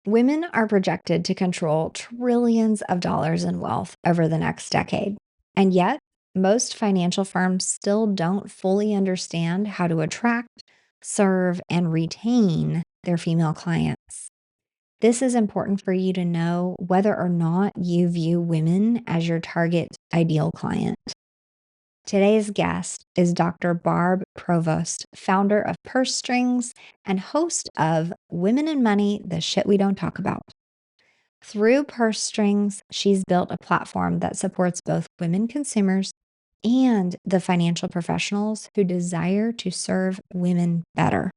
Women are projected to control trillions of dollars in wealth over the next decade. And yet, most financial firms still don't fully understand how to attract, serve, and retain their female clients. This is important for you to know whether or not you view women as your target ideal client. Today's guest is Dr. Barb Provost, founder of Pur Strings and host of Women and Money, the Shit We Don't Talk About. Through Pur Strings, she's built a platform that supports both women consumers and the financial professionals who desire to serve women better.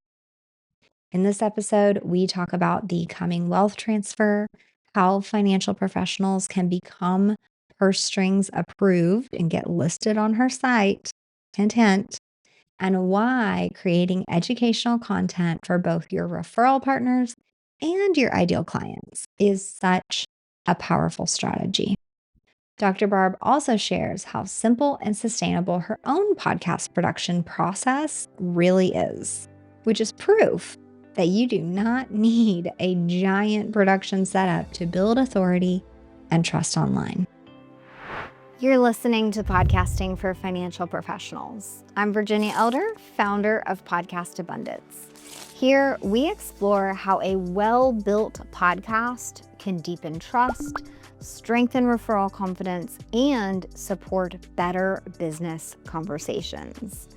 In this episode, we talk about the coming wealth transfer, how financial professionals can become Pur Strings approved and get listed on her site, hint, hint, and why creating educational content for both your referral partners and your ideal clients is such a powerful strategy. Dr. Barb also shares how simple and sustainable her own podcast production process really is, which is proof that you do not need a giant production setup to build authority and trust online. You're listening to Podcasting for Financial Professionals. I'm Virginia Elder, founder of Podcast Abundance. Here, we explore how a well-built podcast can deepen trust, strengthen referral confidence, and support better business conversations.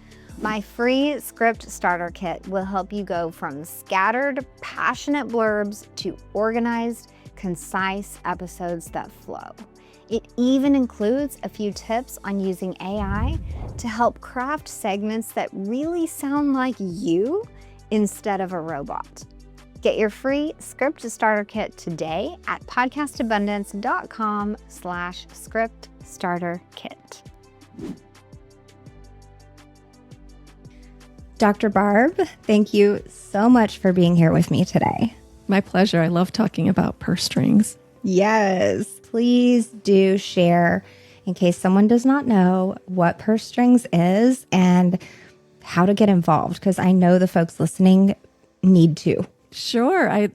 My free script starter kit will help you go from scattered, passionate blurbs to organized, concise episodes that flow. It even includes a few tips on using AI to help craft segments that really sound like you instead of a robot. Get your free script starter kit today at podcastabundance.com/script starter kit. Dr. Barb, thank you so much for being here with me today. My pleasure. I love talking about purse strings. Yes, please do share, in case someone does not know, what Pur Strings is and how to get involved, because I know the folks listening need to. Sure.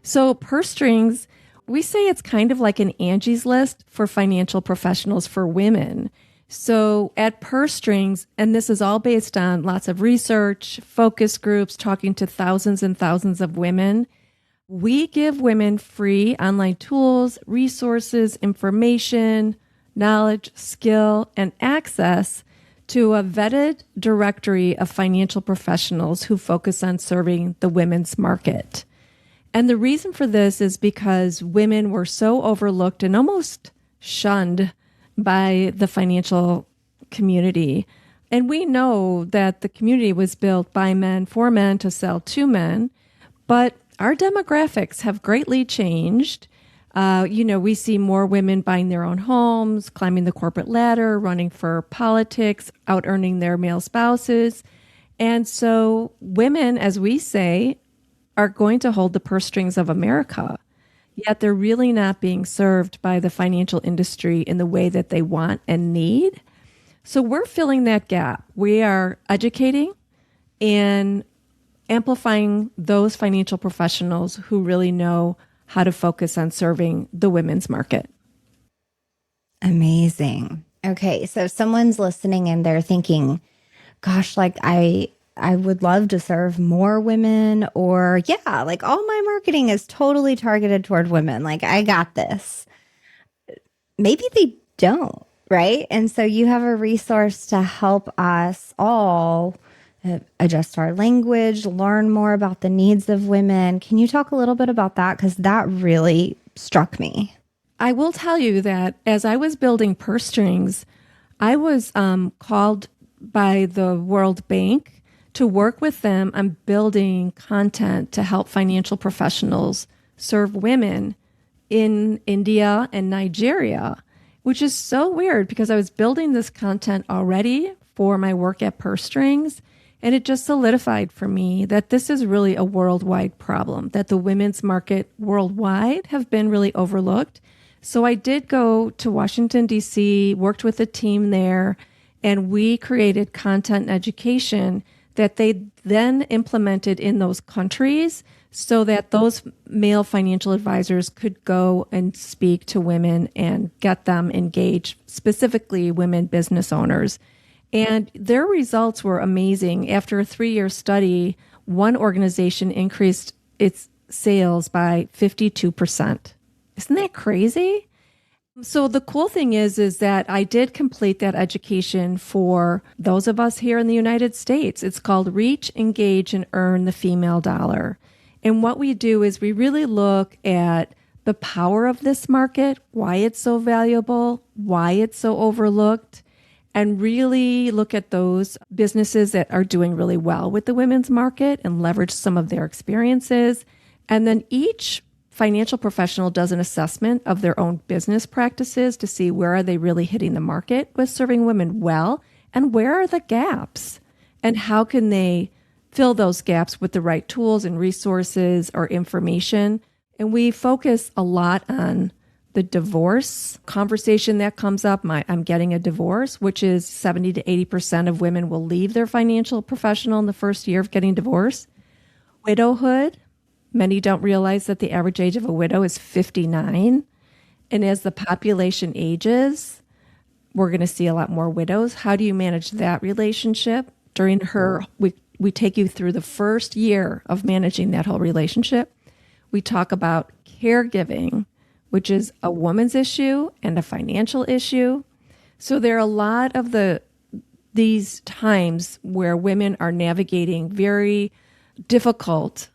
So Purse Strings, we say it's kind of like an Angie's List for financial professionals for women. So at Purse Strings, and this is all based on lots of research, focus groups, talking to thousands and thousands of women, we give women free online tools, resources, information, knowledge, skill, and access to a vetted directory of financial professionals who focus on serving the women's market. And the reason for this is because women were so overlooked and almost shunned by the financial community. And we know that the community was built by men for men to sell to men, but our demographics have greatly changed. We see more women buying their own homes, climbing the corporate ladder, running for politics, out-earning their male spouses. And so women, as we say, are going to hold the purse strings of America. Yet they're really not being served by the financial industry in the way that they want and need. So we're filling that gap. We are educating and amplifying those financial professionals who really know how to focus on serving the women's market. Amazing. Okay, so if someone's listening and they're thinking, gosh, like I would love to serve more women, or like all my marketing is totally targeted toward women. Like I got this. Maybe they don't, right? And so you have a resource to help us all adjust our language, learn more about the needs of women. Can you talk a little bit about that? Because that really struck me. I will tell you that as I was building Purse Strings, I was called by the World Bank to work with them on building content to help financial professionals serve women in India and Nigeria, which is so weird because I was building this content already for my work at Purse Strings. And it just solidified for me that this is really a worldwide problem, that the women's market worldwide have been really overlooked. So I did go to Washington, D.C., worked with a team there, and we created content and education that they then implemented in those countries so that those male financial advisors could go and speak to women and get them engaged, specifically women business owners. And their results were amazing. After a 3-year study, one organization increased its sales by 52%. Isn't that crazy? So the cool thing is that I did complete that education for those of us here in the United States. It's called Reach, Engage, and Earn the Female Dollar. And what we do is we really look at the power of this market, why it's so valuable, why it's so overlooked, and really look at those businesses that are doing really well with the women's market and leverage some of their experiences. And then each financial professional does an assessment of their own business practices to see where are they really hitting the market with serving women well, and where are the gaps, and how can they fill those gaps with the right tools and resources or information. And we focus a lot on the divorce conversation that comes up. I'm getting a divorce, which is 70 to 80% of women will leave their financial professional in the first year of getting divorced. Widowhood. Many don't realize that the average age of a widow is 59. And as the population ages, we're going to see a lot more widows. How do you manage that relationship? During we take you through the first year of managing that whole relationship. We talk about caregiving, which is a woman's issue and a financial issue. So there are a lot of these times where women are navigating very difficult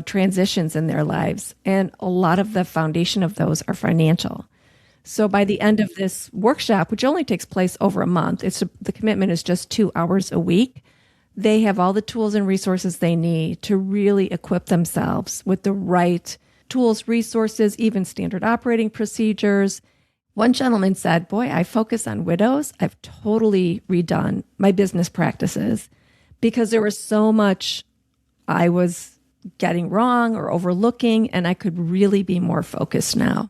transitions in their lives. And a lot of the foundation of those are financial. So by the end of this workshop, which only takes place over a month, the commitment is just 2 hours a week. They have all the tools and resources they need to really equip themselves with the right tools, resources, even standard operating procedures. One gentleman said, boy, I focus on widows. I've totally redone my business practices because there was so much I was getting wrong or overlooking, and I could really be more focused now.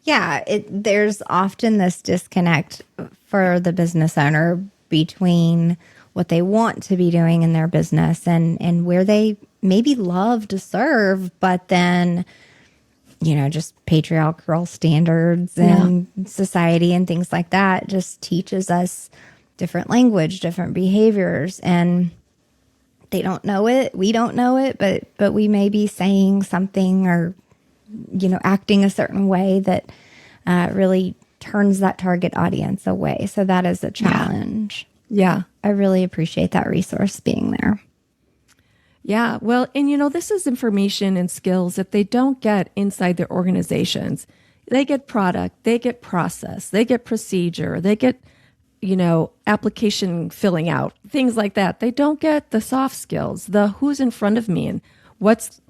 Yeah, there's often this disconnect for the business owner between what they want to be doing in their business and where they maybe love to serve, but then, just patriarchal standards and society and things like that just teaches us different language, different behaviors, and they don't know it. We don't know it, but we may be saying something or, acting a certain way that really turns that target audience away. So that is a challenge. Yeah. I really appreciate that resource being there. Yeah. Well, and this is information and skills that they don't get inside their organizations. They get product, they get process, they get procedure, they get application filling out, things like that. They don't get the soft skills, the who's in front of me and what's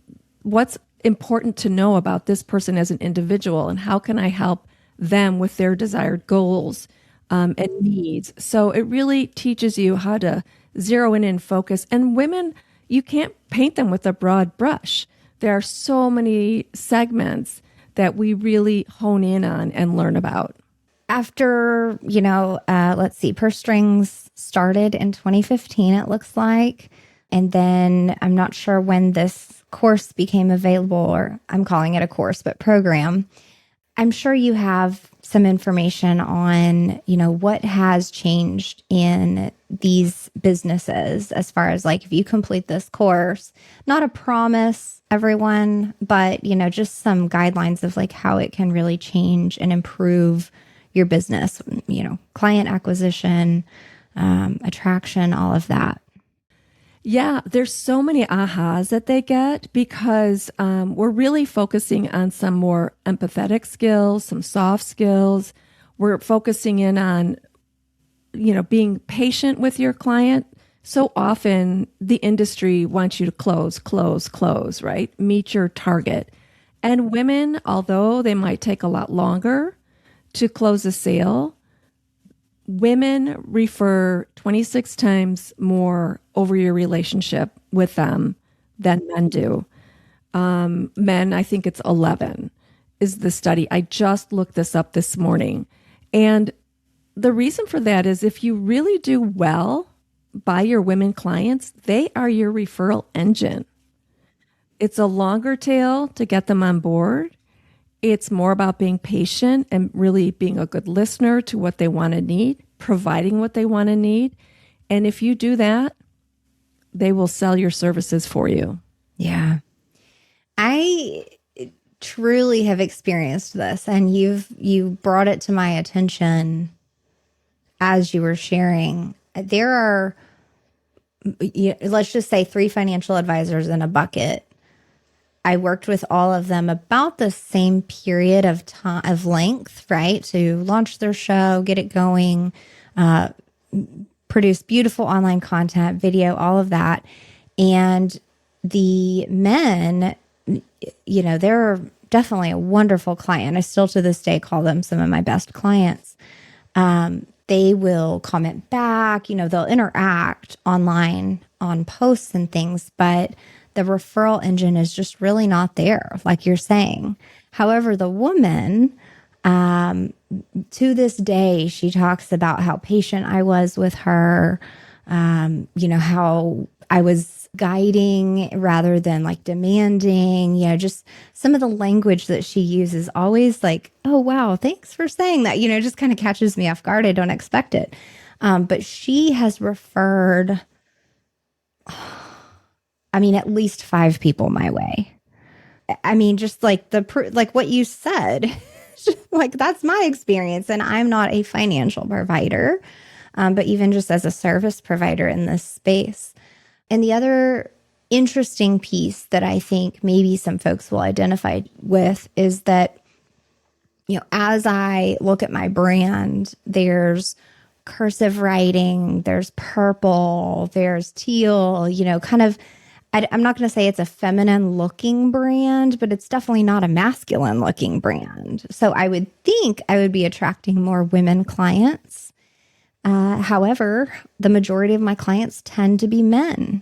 important to know about this person as an individual and how can I help them with their desired goals and needs. So it really teaches you how to zero in and focus. And women, you can't paint them with a broad brush. There are so many segments that we really hone in on and learn about. After, let's see, Pur Strings started in 2015, it looks like. And then I'm not sure when this course became available, or I'm calling it a course, but program. I'm sure you have some information on, what has changed in these businesses as far as like, if you complete this course, not a promise, everyone, but, just some guidelines of like how it can really change and improve your business, client acquisition, attraction, all of that. Yeah, there's so many ahas that they get because we're really focusing on some more empathetic skills, some soft skills. We're focusing in on, being patient with your client. So often the industry wants you to close, right? Meet your target. And women, although they might take a lot longer to close a sale, women refer 26 times more over your relationship with them than men do. Men, I think it's 11 is the study. I just looked this up this morning. And the reason for that is if you really do well by your women clients, they are your referral engine. It's a longer tail to get them on board. It's more about being patient and really being a good listener to what they want to need, providing what they want to need. And if you do that, they will sell your services for you. Yeah. I truly have experienced this, and you brought it to my attention as you were sharing. There are, let's just say, 3 financial advisors in a bucket. I worked with all of them about the same period of time, of length, right? To launch their show, get it going, produce beautiful online content, video, all of that. And the men, they're definitely a wonderful client. I still to this day call them some of my best clients. They will comment back, they'll interact online on posts and things, but the referral engine is just really not there, like you're saying. However, the woman, to this day, she talks about how patient I was with her, how I was guiding rather than like demanding, just some of the language that she uses always like, oh, wow, thanks for saying that, just kind of catches me off guard. I don't expect it. But she has referred, at least 5 people my way. Just like like what you said, like that's my experience, and I'm not a financial provider, but even just as a service provider in this space. And the other interesting piece that I think maybe some folks will identify with is that, as I look at my brand, there's cursive writing, there's purple, there's teal, kind of, I'm not going to say it's a feminine looking brand, but it's definitely not a masculine looking brand. So I would think I would be attracting more women clients. However, the majority of my clients tend to be men.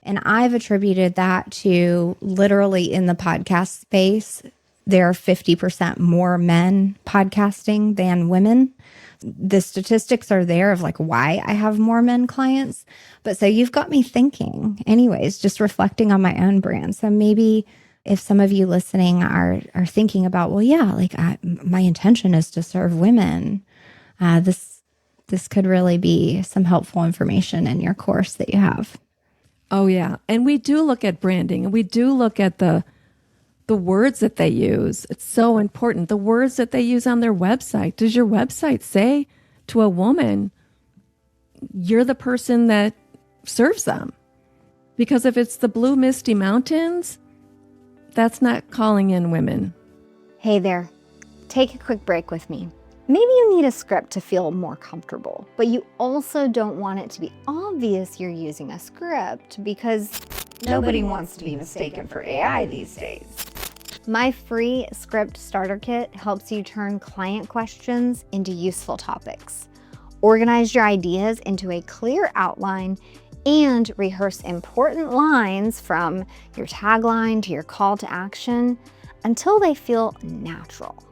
And I've attributed that to literally in the podcast space, there are 50% more men podcasting than women. The statistics are there of like why I have more men clients. But so you've got me thinking anyways, just reflecting on my own brand. So maybe if some of you listening are thinking about, well, yeah, like my intention is to serve women, this could really be some helpful information in your course that you have. Oh, yeah. And we do look at branding, and we do look at the words that they use. It's so important. The words that they use on their website. Does your website say to a woman, you're the person that serves them? Because if it's the blue misty mountains, that's not calling in women. Hey there. Take a quick break with me. Maybe you need a script to feel more comfortable, but you also don't want it to be obvious you're using a script because nobody wants to be mistaken for AI these days. My free script starter kit helps you turn client questions into useful topics, organize your ideas into a clear outline, and rehearse important lines from your tagline to your call to action until they feel natural.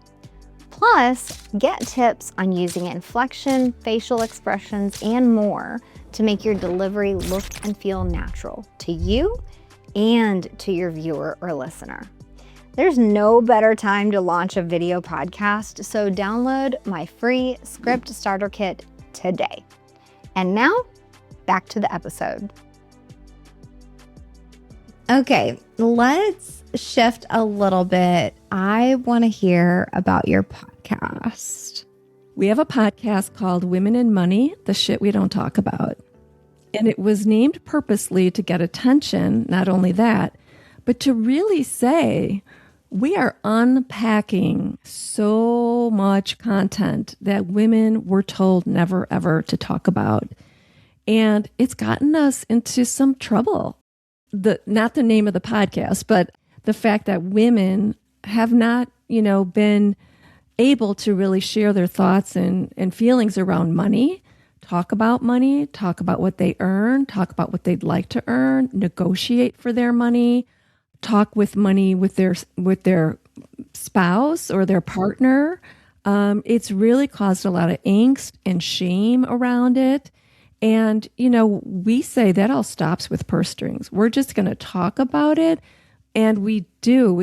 Plus, get tips on using inflection, facial expressions, and more to make your delivery look and feel natural to you and to your viewer or listener. There's no better time to launch a video podcast, so download my free script starter kit today. And now, back to the episode. Okay, let's shift a little bit. I want to hear about your podcast. We have a podcast called Women in Money, the Shit We Don't Talk About. And it was named purposely to get attention, not only that, but to really say we are unpacking so much content that women were told never, ever to talk about. And it's gotten us into some trouble. Not the name of the podcast, but the fact that women have not, been able to really share their thoughts and feelings around money, talk about what they earn, talk about what they'd like to earn, negotiate for their money, talk with money with their spouse or their partner. It's really caused a lot of angst and shame around it. And, we say that all stops with Pur Strings. We're just going to talk about it, And we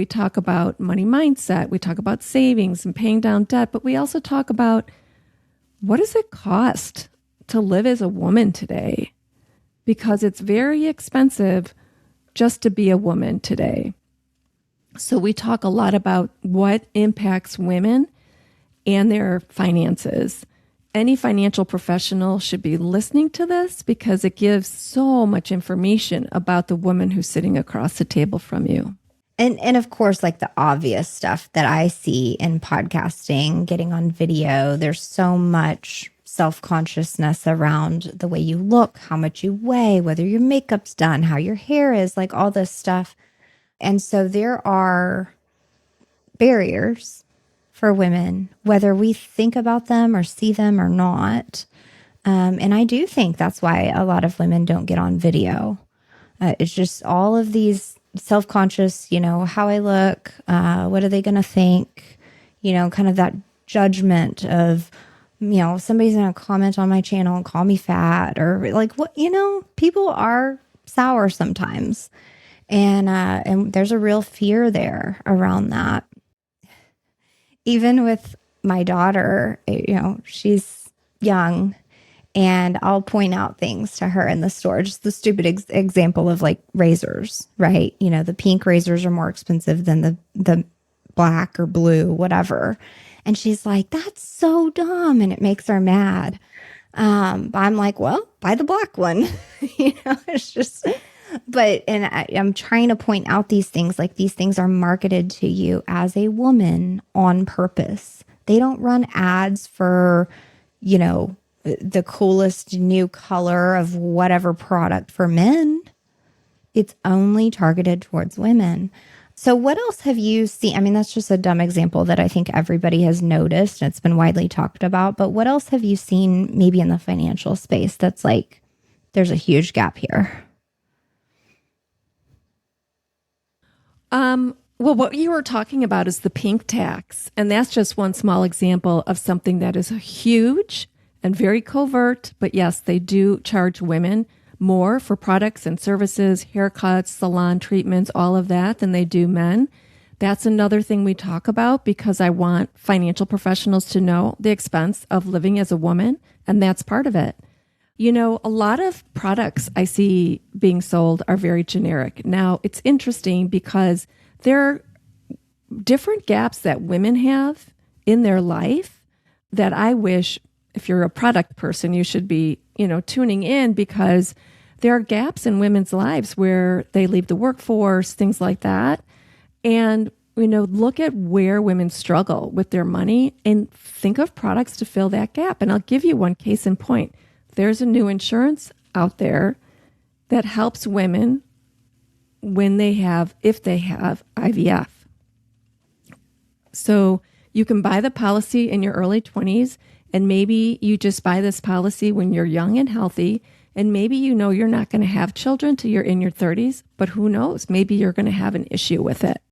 talk about money mindset, we talk about savings and paying down debt, but we also talk about what does it cost to live as a woman today? Because it's very expensive just to be a woman today. So we talk a lot about what impacts women and their finances. Any financial professional should be listening to this because it gives so much information about the woman who's sitting across the table from you. And of course, like the obvious stuff that I see in podcasting, getting on video, there's so much self-consciousness around the way you look, how much you weigh, whether your makeup's done, how your hair is, like all this stuff. And so there are barriers for women, whether we think about them or see them or not. And I do think that's why a lot of women don't get on video. It's just all of these self-conscious, how I look, what are they going to think, kind of that judgment of, somebody's going to comment on my channel and call me fat or like what, people are sour sometimes. And there's a real fear there around that. Even with my daughter, she's young and I'll point out things to her in the store. Just the stupid example of like razors, right? The pink razors are more expensive than the black or blue, whatever. And she's like, that's so dumb. And it makes her mad. I'm like, well, buy the black one. It's just... I'm trying to point out these things, like these things are marketed to you as a woman on purpose. They don't run ads for, the coolest new color of whatever product for men. It's only targeted towards women. So what else have you seen? I mean, that's just a dumb example that I think everybody has noticed and it's been widely talked about. But what else have you seen maybe in the financial space that's like, there's a huge gap here? Well, what you were talking about is the pink tax. And that's just one small example of something that is huge and very covert. But yes, they do charge women more for products and services, haircuts, salon treatments, all of that than they do men. That's another thing we talk about because I want financial professionals to know the expense of living as a woman. And that's part of it. A lot of products I see being sold are very generic. Now, it's interesting because there are different gaps that women have in their life that I wish, if you're a product person, you should be, tuning in because there are gaps in women's lives where they leave the workforce, things like that. And, look at where women struggle with their money and think of products to fill that gap. And I'll give you one case in point. There's a new insurance out there that helps women if they have IVF. So you can buy the policy in your early 20s, and maybe you just buy this policy when you're young and healthy, and maybe you're not going to have children till you're in your 30s, but who knows? Maybe you're going to have an issue with it.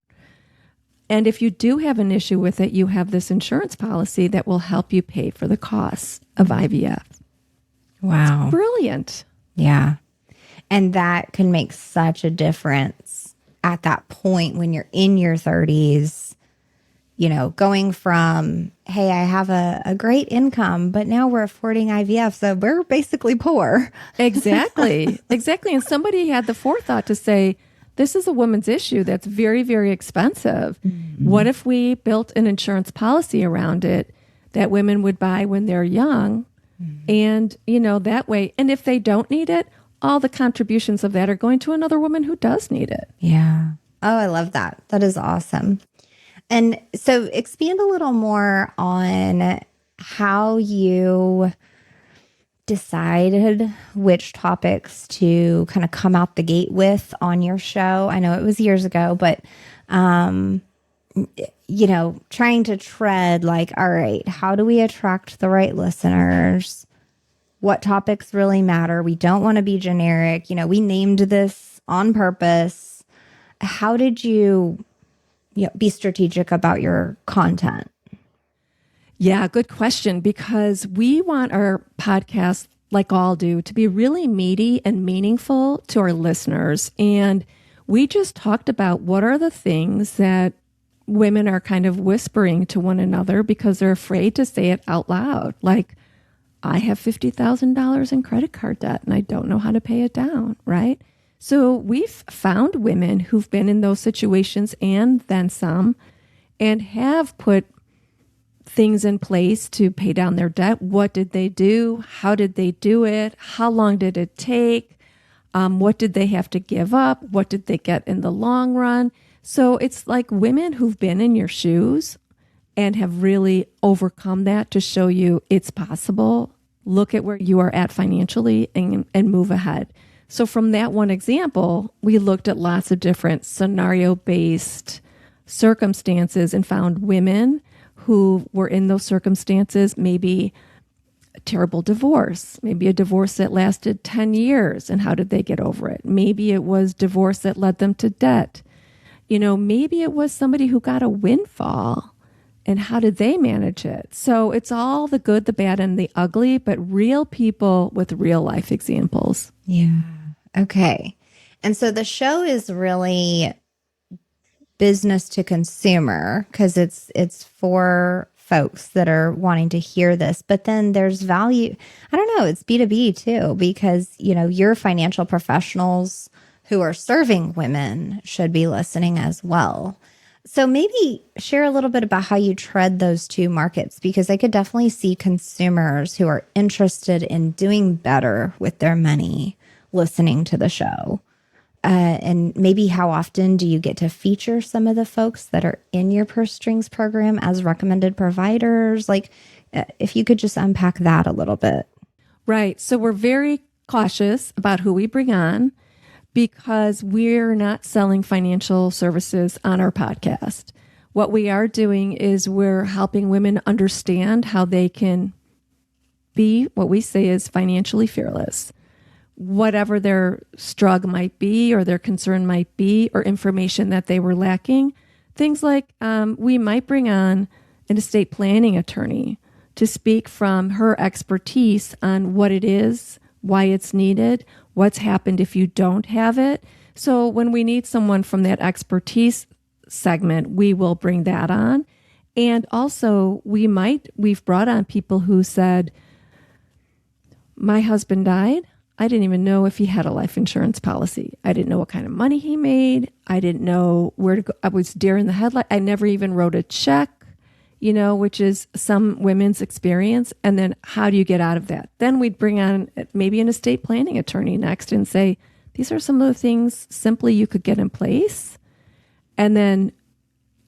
And if you do have an issue with it, you have this insurance policy that will help you pay for the costs of IVF. Wow. It's brilliant. Yeah. And that can make such a difference at that point when you're in your 30s, going from, hey, I have a great income, but now we're affording IVF, so we're basically poor. Exactly. Exactly. And somebody had the forethought to say, this is a woman's issue that's very, very expensive. Mm-hmm. What if we built an insurance policy around it that women would buy when they're young? Mm-hmm. And, that way, and if they don't need it, all the contributions of that are going to another woman who does need it. Yeah. Oh, I love that. That is awesome. And so expand a little more on how you decided which topics to kind of come out the gate with on your show. I know it was years ago, but, trying to tread like, all right, how do we attract the right listeners? What topics really matter? We don't want to be generic. We named this on purpose. How did you be strategic about your content? Yeah, good question, because we want our podcast, like all do, to be really meaty and meaningful to our listeners. And We just talked about what are the things that women are kind of whispering to one another because they're afraid to say it out loud. Like, I have $50,000 in credit card debt and I don't know how to pay it down, right? So we've found women who've been in those situations and then some, and have put things in place to pay down their debt. What did they do? How did they do it? How long did it take? What did they have to give up? What did they get in the long run? So it's like women who've been in your shoes and have really overcome that to show you it's possible. Look at where you are at financially and move ahead. So from that one example, we looked at lots of different scenario-based circumstances and found women who were in those circumstances, maybe a terrible divorce, maybe a divorce that lasted 10 years, and how did they get over it? Maybe it was divorce that led them to debt. Maybe it was somebody who got a windfall, and how did they manage it? So it's all the good, the bad, and the ugly, but real people with real life examples. Yeah. Okay. And so the show is really business to consumer because it's for folks that are wanting to hear this. But then there's value. I don't know. It's B2B too, because, your financial professionals who are serving women should be listening as well. So maybe share a little bit about how you tread those two markets, because I could definitely see consumers who are interested in doing better with their money listening to the show. And maybe how often do you get to feature some of the folks that are in your Pur Strings program as recommended providers? Like, if you could just unpack that a little bit. Right. So we're very cautious about who we bring on because we're not selling financial services on our podcast. What we are doing is we're helping women understand how they can be what we say is financially fearless. Whatever their struggle might be or their concern might be or information that they were lacking. Things like we might bring on an estate planning attorney to speak from her expertise on what it is, why it's needed, what's happened if you don't have it. So when we need someone from that expertise segment, we will bring that on. And also we've brought on people who said, my husband died. I didn't even know if he had a life insurance policy. I didn't know what kind of money he made. I didn't know where to go. I was deer in the headlight. I never even wrote a check, which is some women's experience. And then how do you get out of that? Then we'd bring on maybe an estate planning attorney next and say, these are some of the things simply you could get in place and then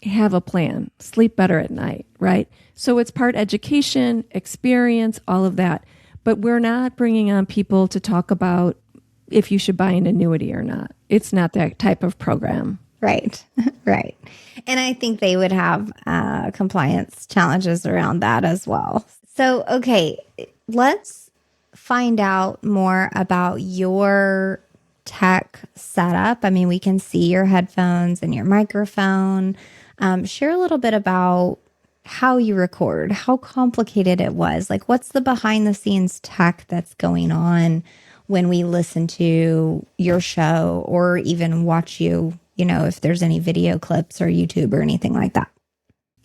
have a plan, sleep better at night, right? So it's part education, experience, all of that. But we're not bringing on people to talk about if you should buy an annuity or not. It's not that type of program. Right. Right. And I think they would have compliance challenges around that as well. So, okay, let's find out more about your tech setup. I mean, we can see your headphones and your microphone. Share a little bit about how you record, how complicated it was. Like, what's the behind the scenes tech that's going on when we listen to your show or even watch you, if there's any video clips or YouTube or anything like that?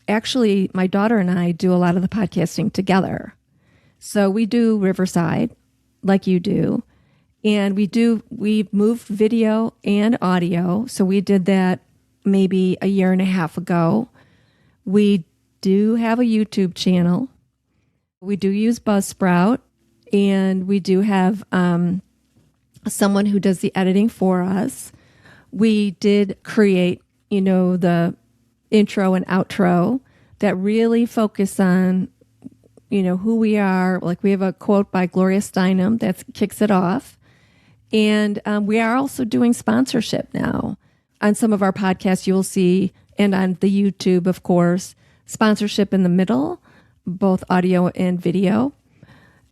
Actually, my daughter and I do a lot of the podcasting together. So we do Riverside like you do. And we've moved video and audio. So we did that maybe a year and a half ago. We do have a YouTube channel. We do use Buzzsprout, and we do have someone who does the editing for us. We did create, the intro and outro that really focus on, who we are. Like, we have a quote by Gloria Steinem that kicks it off. And we are also doing sponsorship now. On some of our podcasts, you'll see, and on the YouTube, of course, sponsorship in the middle, both audio and video.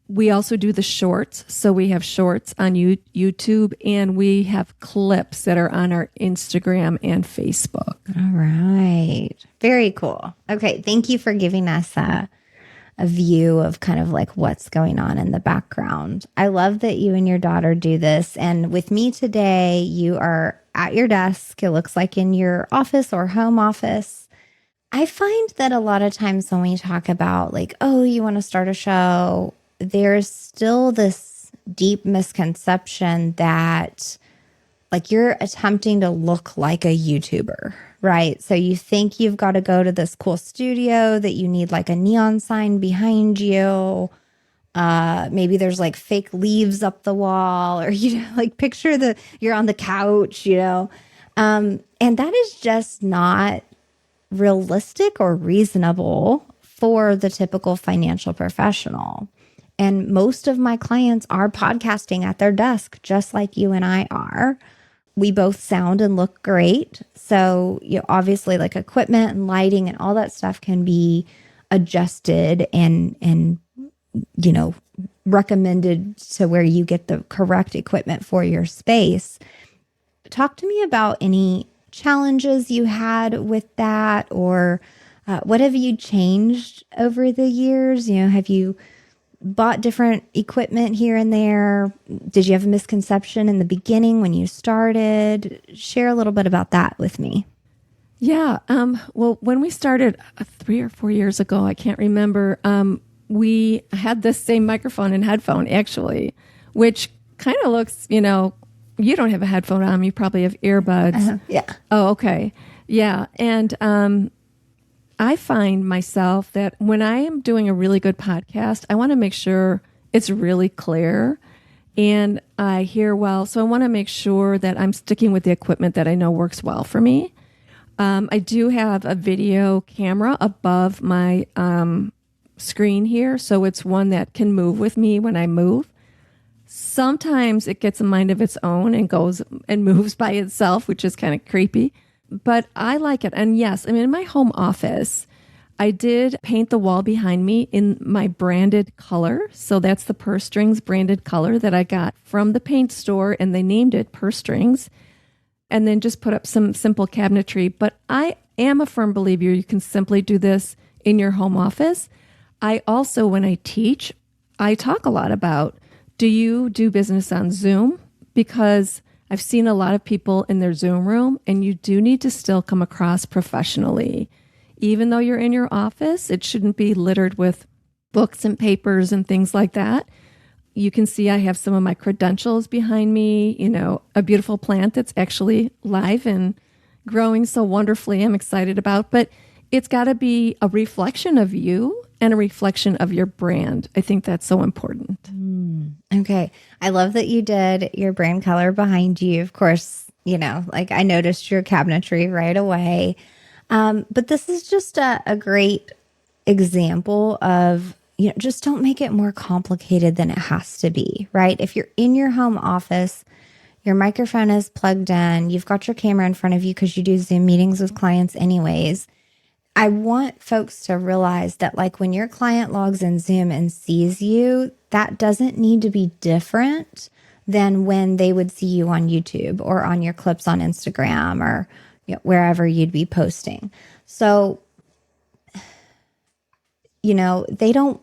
We also do the shorts. So we have shorts on YouTube, and we have clips that are on our Instagram and Facebook. All right. Very cool. Okay. Thank you for giving us a view of kind of like what's going on in the background. I love that you and your daughter do this. And with me today, you are at your desk. It looks like in your office or home office. I find that a lot of times when we talk about like, oh, you want to start a show, there's still this deep misconception that like you're attempting to look like a YouTuber, right? So you think you've got to go to this cool studio, that you need like a neon sign behind you. Maybe there's like fake leaves up the wall, or, like picture you're on the couch, and that is just not realistic or reasonable for the typical financial professional. And most of my clients are podcasting at their desk, just like you and I are. We both sound and look great. So, obviously like equipment and lighting and all that stuff can be adjusted and recommended to where you get the correct equipment for your space. Talk to me about any challenges you had with that, or what have you changed over the years? Have you bought different equipment here and there? Did you have a misconception in the beginning when you started? Share a little bit about that with me. Yeah. Well, when we started 3 or 4 years ago, I can't remember, we had this same microphone and headphone actually, which kind of looks, you don't have a headphone on, you probably have earbuds. Yeah. Oh, okay. Yeah. And I find myself that when I am doing a really good podcast, I want to make sure it's really clear and I hear well. So I want to make sure that I'm sticking with the equipment that I know works well for me. I do have a video camera above my screen here, so it's one that can move with me when I move. Sometimes it gets a mind of its own and goes and moves by itself, which is kind of creepy. But I like it. And yes, in my home office, I did paint the wall behind me in my branded color. So that's the Pur Strings branded color that I got from the paint store, and they named it Pur Strings. And then just put up some simple cabinetry. But I am a firm believer you can simply do this in your home office. I also, when I teach, I talk a lot about, do you do business on Zoom? Because I've seen a lot of people in their Zoom room, and you do need to still come across professionally. Even though you're in your office, it shouldn't be littered with books and papers and things like that. You can see I have some of my credentials behind me, a beautiful plant that's actually live and growing so wonderfully I'm excited about. But it's got to be a reflection of you and a reflection of your brand. I think that's so important. Okay. I love that you did your brand color behind you. Of course, like I noticed your cabinetry right away. But this is just a great example of, just don't make it more complicated than it has to be, right? If you're in your home office, your microphone is plugged in, you've got your camera in front of you because you do Zoom meetings with clients anyways. I want folks to realize that like when your client logs in Zoom and sees you, that doesn't need to be different than when they would see you on YouTube or on your clips on Instagram or wherever you'd be posting. So, they don't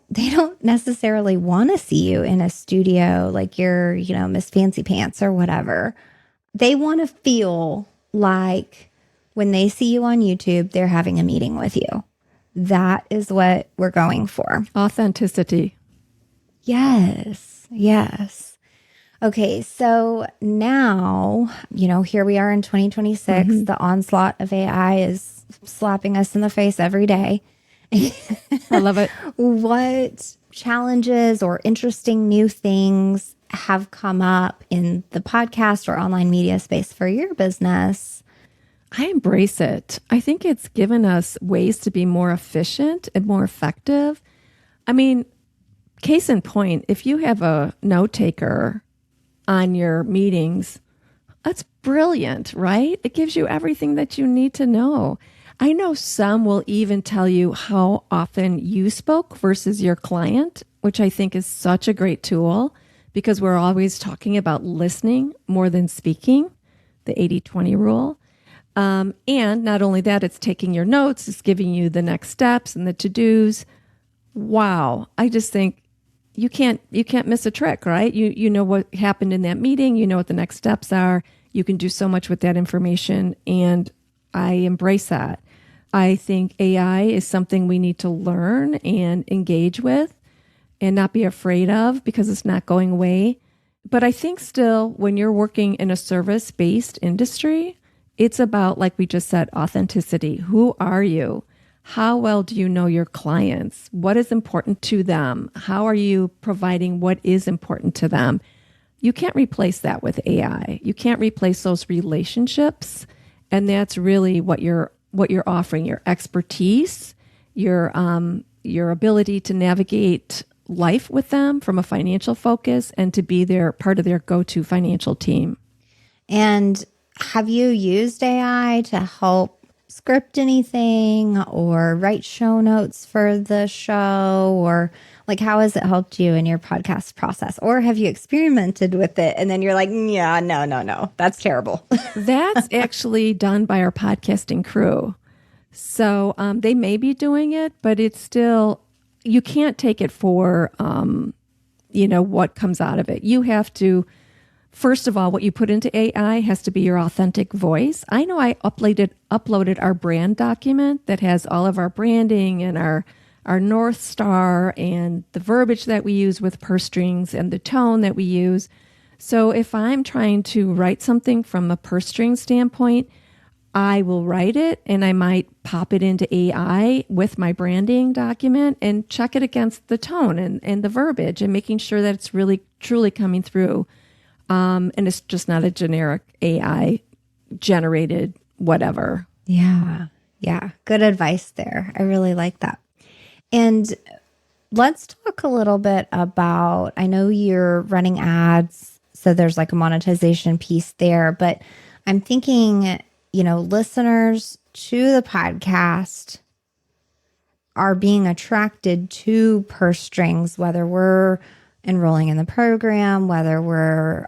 necessarily want to see you in a studio like you're, Miss Fancy Pants or whatever. They want to feel like when they see you on YouTube, they're having a meeting with you. That is what we're going for. Authenticity. Yes. Yes. Okay. So now, here we are in 2026. Mm-hmm. The onslaught of AI is slapping us in the face every day. I love it. What challenges or interesting new things have come up in the podcast or online media space for your business? I embrace it. I think it's given us ways to be more efficient and more effective. Case in point, if you have a note taker on your meetings, that's brilliant, right? It gives you everything that you need to know. I know some will even tell you how often you spoke versus your client, which I think is such a great tool because we're always talking about listening more than speaking, the 80-20 rule. And not only that, it's taking your notes, it's giving you the next steps and the to-dos. Wow. I just think you can't miss a trick, right? You know what happened in that meeting. You know what the next steps are. You can do so much with that information, and I embrace that. I think AI is something we need to learn and engage with and not be afraid of because it's not going away. But I think still, when you're working in a service-based industry, it's about, like we just said, authenticity. Who are you? How well do you know your clients? What is important to them? How are you providing what is important to them? You can't replace that with AI. You can't replace those relationships. And that's really what you're offering, your expertise, your ability to navigate life with them from a financial focus and to be their part of their go-to financial team. And have you used AI to help script anything or write show notes for the show? Or like, how has it helped you in your podcast process? Or have you experimented with it and then you're like, yeah, no, that's terrible? That's actually done by our podcasting crew. So they may be doing it, but it's still, you can't take it for, what comes out of it. You have to, first of all, what you put into AI has to be your authentic voice. I know I uploaded our brand document that has all of our branding and our North Star and the verbiage that we use with Pur Strings and the tone that we use. So if I'm trying to write something from a Pur Strings standpoint, I will write it and I might pop it into AI with my branding document and check it against the tone and the verbiage and making sure that it's really truly coming through. And it's just not a generic AI generated whatever. Yeah. Good advice there. I really like that. And let's talk a little bit about, I know you're running ads, so there's like a monetization piece there, but I'm thinking, listeners to the podcast are being attracted to Pur Strings, whether we're enrolling in the program, whether we're,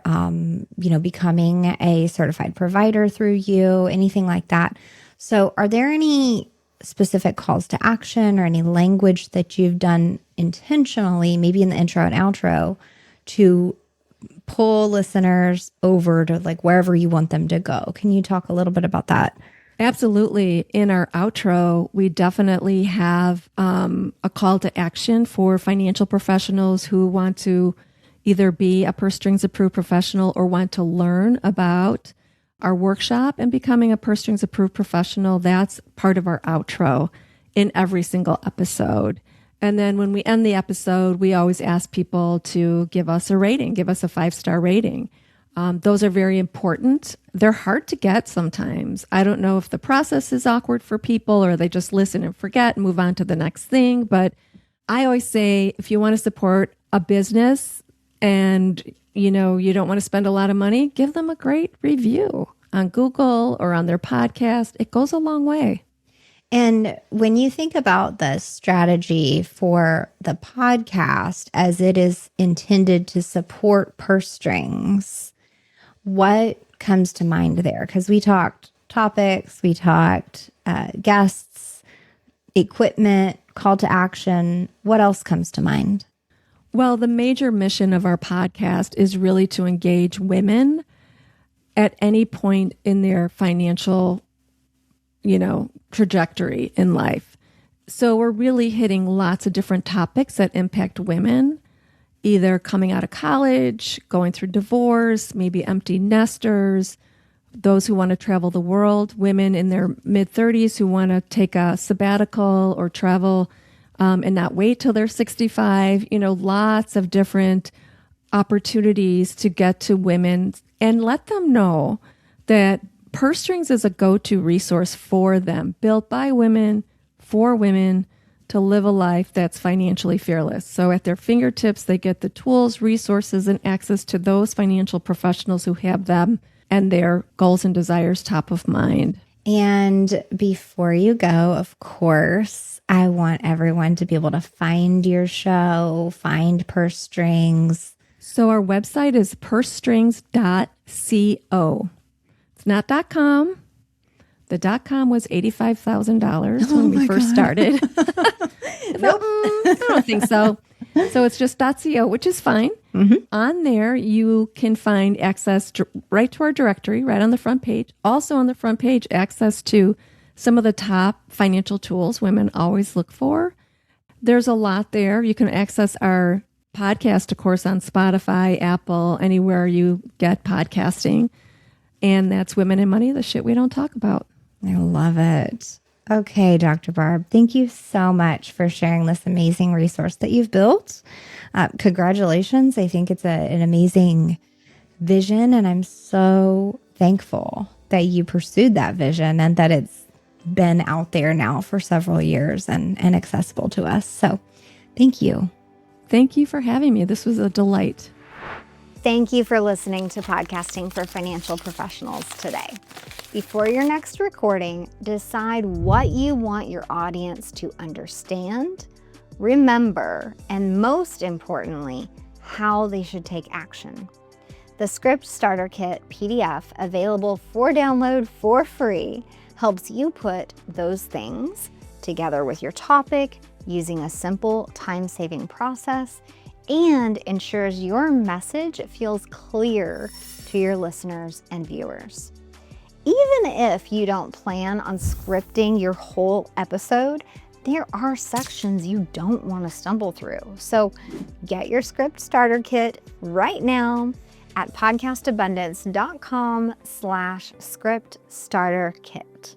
becoming a certified provider through you, anything like that. So are there any specific calls to action or any language that you've done intentionally, maybe in the intro and outro, to pull listeners over to like wherever you want them to go? Can you talk a little bit about that? Absolutely. In our outro, we definitely have a call to action for financial professionals who want to either be a Pur Strings Approved professional or want to learn about our workshop and becoming a Pur Strings Approved professional. That's part of our outro in every single episode. And then when we end the episode, we always ask people to give us a rating, give us a 5-star rating. Those are very important. They're hard to get sometimes. I don't know if the process is awkward for people or they just listen and forget and move on to the next thing. But I always say, if you want to support a business and you don't want to spend a lot of money, give them a great review on Google or on their podcast. It goes a long way. And when you think about the strategy for the podcast as it is intended to support Pur Strings, what comes to mind there? Because we talked topics, we talked guests, equipment, call to action. What else comes to mind? Well, the major mission of our podcast is really to engage women at any point in their financial, trajectory in life. So we're really hitting lots of different topics that impact women, either coming out of college, going through divorce, maybe empty nesters, those who want to travel the world, women in their mid-30s who want to take a sabbatical or travel and not wait till they're 65, lots of different opportunities to get to women and let them know that Pur Strings is a go-to resource for them, built by women, for women, to live a life that's financially fearless. So at their fingertips, they get the tools, resources, and access to those financial professionals who have them and their goals and desires top of mind. And before you go, of course, I want everyone to be able to find your show, find Pur Strings. So our website is purstrings.co. It's not .com. The .com was $85,000 when we first started. Nope. I don't think so. So it's just .co, which is fine. On there, you can find access right to our directory, right on the front page. Also on the front page, access to some of the top financial tools women always look for. There's a lot there. You can access our podcast, of course, on Spotify, Apple, anywhere you get podcasting. And that's Women in Money, the shit we don't talk about. I love it. Okay, Dr. Barb, thank you so much for sharing this amazing resource that you've built. Congratulations. I think it's an amazing vision, and I'm so thankful that you pursued that vision and that it's been out there now for several years and accessible to us. So thank you. Thank you for having me. This was a delight. Thank you for listening to Podcasting for Financial Professionals today. Before your next recording, decide what you want your audience to understand, remember, and most importantly, how they should take action. The Script Starter Kit PDF, available for download for free, helps you put those things together with your topic using a simple time-saving process and ensures your message feels clear to your listeners and viewers. Even if you don't plan on scripting your whole episode, there are sections you don't want to stumble through. So get your Script Starter Kit right now at podcastabundance.com/script starter kit.